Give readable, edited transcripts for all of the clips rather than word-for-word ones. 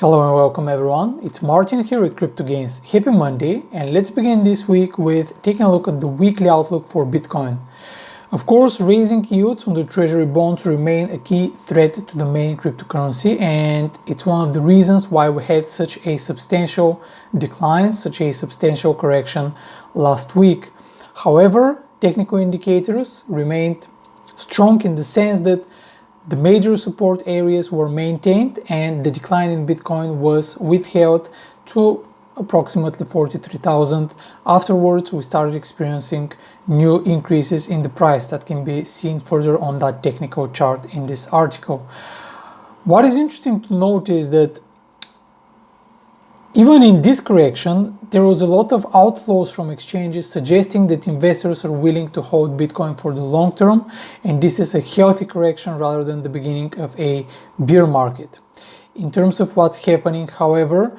Hello and welcome everyone, it's Martin here with Crypto Gains. Happy Monday, and let's begin this week with taking a look at the weekly outlook for Bitcoin. Of course, raising yields on the treasury bonds remain a key threat to the main cryptocurrency, and it's one of the reasons why we had such a substantial decline, such a substantial correction last week. However, technical indicators remained strong in the sense that the major support areas were maintained and the decline in Bitcoin was withheld to approximately 43,000. Afterwards, we started experiencing new increases in the price that can be seen further on that technical chart in this article. What is interesting to note is that even in this correction, there was a lot of outflows from exchanges suggesting that investors are willing to hold Bitcoin for the long term, and this is a healthy correction rather than the beginning of a bear market. In terms of what's happening, however,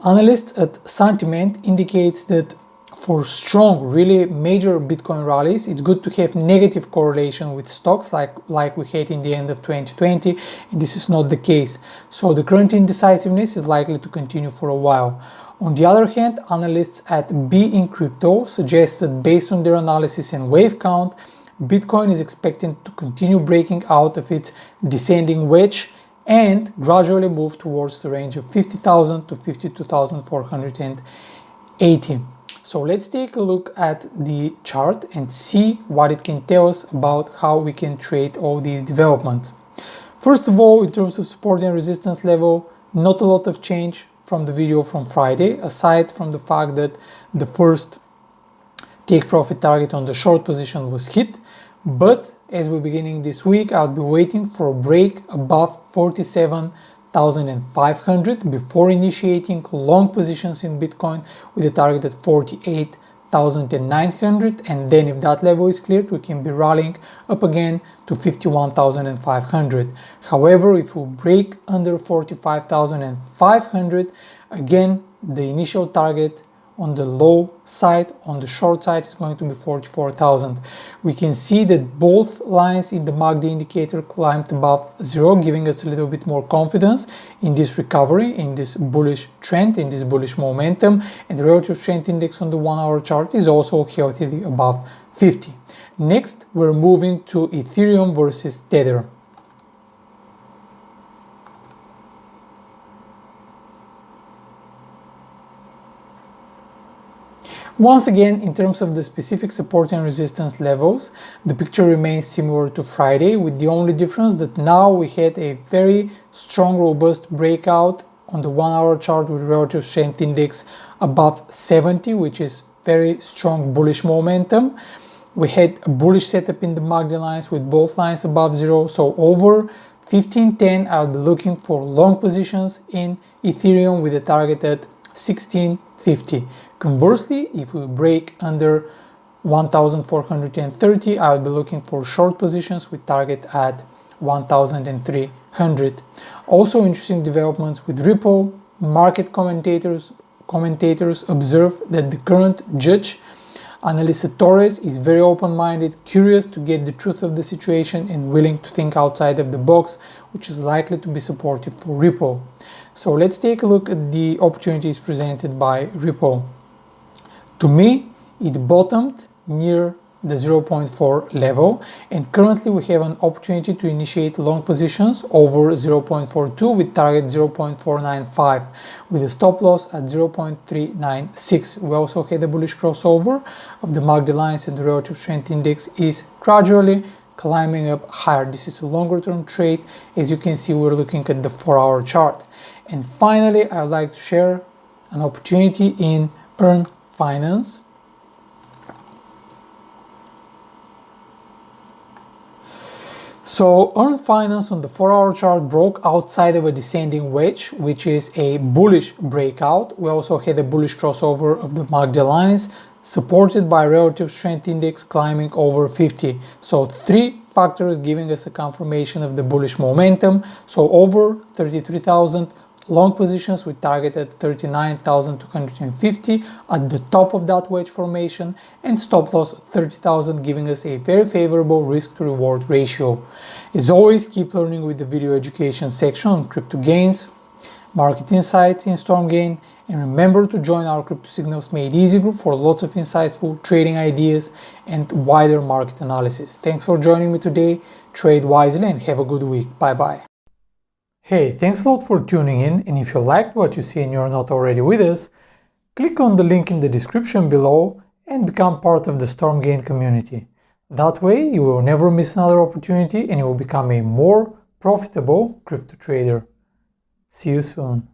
analysts at Sentiment indicates that for strong, really major Bitcoin rallies, it's good to have negative correlation with stocks like we had in the end of 2020, and this is not the case. So the current indecisiveness is likely to continue for a while. On the other hand, analysts at Be in Crypto suggest that based on their analysis and wave count, Bitcoin is expected to continue breaking out of its descending wedge and gradually move towards the range of 50,000 to 52,480. So let's take a look at the chart and see what it can tell us about how we can trade all these developments. First of all, in terms of support and resistance level, not a lot of change from the video from Friday, aside from the fact that the first take profit target on the short position was hit. But as we're beginning this week, I'll be waiting for a break above 47,500 before initiating long positions in Bitcoin with a target at 48,900, and then if that level is cleared, we can be rallying up again to 51,500. However, if we break under 45,500, again the initial target on the low side, on the short side, is going to be 44,000. We can see that both lines in the MACD indicator climbed above zero, giving us a little bit more confidence in this recovery, in this bullish trend, in this bullish momentum, and the relative strength index on the 1 hour chart is also healthily above 50. Next, we're moving to Ethereum versus Tether. Once again, in terms of the specific support and resistance levels, the picture remains similar to Friday, with the only difference that now we had a very strong, robust breakout on the 1 hour chart with relative strength index above 70, which is very strong bullish momentum. We had a bullish setup in the MACD lines with both lines above zero, so over 1510 I'll be looking for long positions in Ethereum with a target at 1650. Conversely, if we break under 1,430, I'll be looking for short positions with target at 1,300. Also interesting developments with Ripple. Market commentators observe that the current judge, Analisa Torres, is very open-minded, curious to get the truth of the situation and willing to think outside of the box, which is likely to be supportive for Ripple. So let's take a look at the opportunities presented by Ripple. To me, it bottomed near the 0.4 level, and currently we have an opportunity to initiate long positions over 0.42 with target 0.495 with a stop loss at 0.396. We also had a bullish crossover of the MACD lines, and the relative strength index is gradually climbing up higher. This is a longer term trade. As you can see, we're looking at the 4 hour chart. And finally, I would like to share an opportunity in Earn Finance. So Earn Finance on the 4 hour chart broke outside of a descending wedge, which is a bullish breakout. We also had a bullish crossover of the MACD lines, supported by relative strength index climbing over 50. So three factors giving us a confirmation of the bullish momentum. So over 33,000, long positions with target at 39,250 at the top of that wedge formation, and stop loss 30,000, giving us a very favorable risk to reward ratio. As always, keep learning with the video education section on Crypto Gains. market insights in StormGain, and remember to join our Crypto Signals Made Easy group for lots of insightful trading ideas and wider market analysis. Thanks for joining me today. Trade wisely and have a good week. Bye bye. Hey, thanks a lot for tuning in, and if you liked what you see and you're not already with us, click on the link in the description below and become part of the StormGain community. That way you will never miss another opportunity and you will become a more profitable crypto trader. See you soon.